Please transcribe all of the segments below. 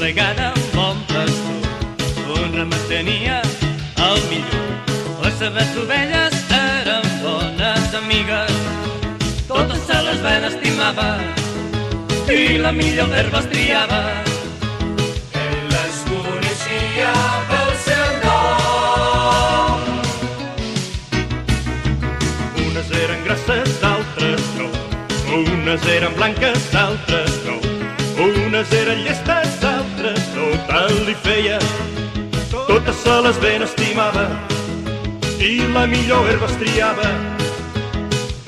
vegada un bon pastor, un ramat tenia el millor. Les seves ovelles eren bones amigues, totes se les ben estimava i la millor herba es triava. Ell les coneixia pel seu nom. Unes eren grasses, d'altres no. Unes eren blanques, d'altres no. Unes eren llestes, d'altres no. Tal li feia, totes se les ben estimava i la millor herba es triava.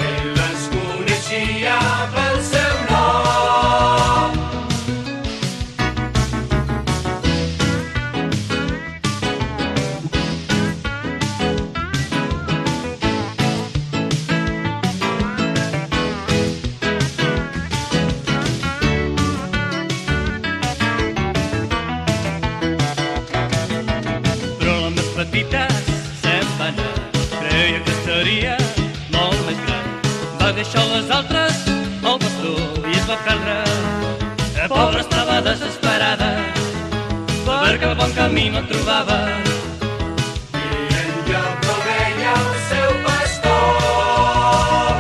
Ell les coneixia pel seu nom. Però la més petita se'n va anar, creia que seria molt més gran. Va deixar les altres al pastor i es va perdre. La pobra estava desesperada perquè el bon camí no trobava. I en lloc no veia el seu pastor.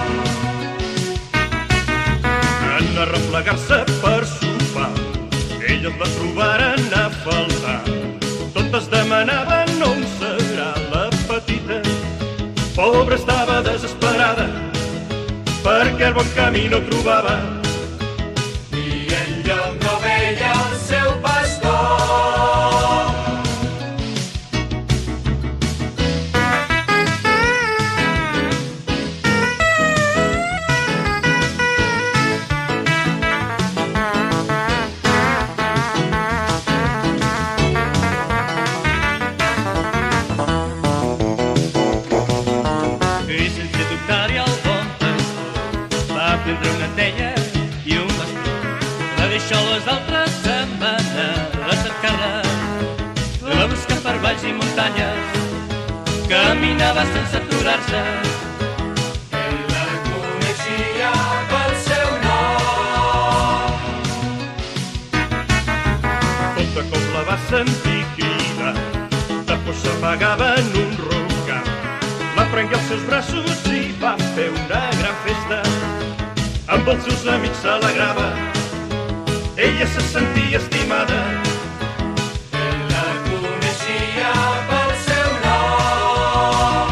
En arreplegar-se per sopar, elles la trobaren a faltar. Totes demanaven on serà la petita. Pobra estava desesperada perquè el bon camí no trobava. I en lloc no veia el seu pastor. I sense dubtar-hi el bon pastor va prendre una teia i un bastó. Va deixar les altres, se'n va anar a cercar-la. Va buscar per valls i muntanyes, caminava sense aturar-se. Ell la coneixia pel seu nom. Tot de cop la va sentir cridar, de por s'amagava en un roncam. La prengué als seus braços i va fer una gran festa. Amb els seus amics s'alegrava, ella se sentia estimada. Ell la coneixia pel seu nom.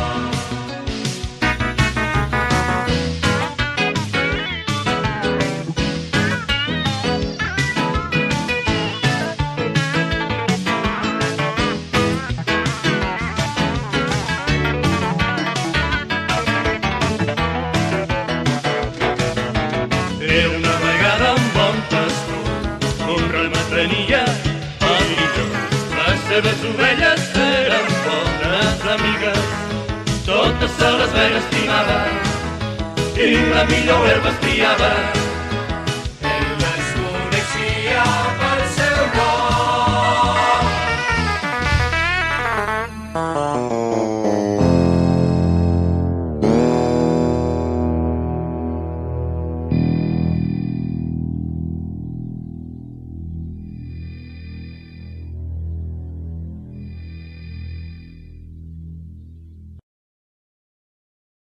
Era una vegada un bon pastor, un ramat tenia el millor. Les seves ovelles eren bones amigues, totes se les ben estimava i la millor herba es triava.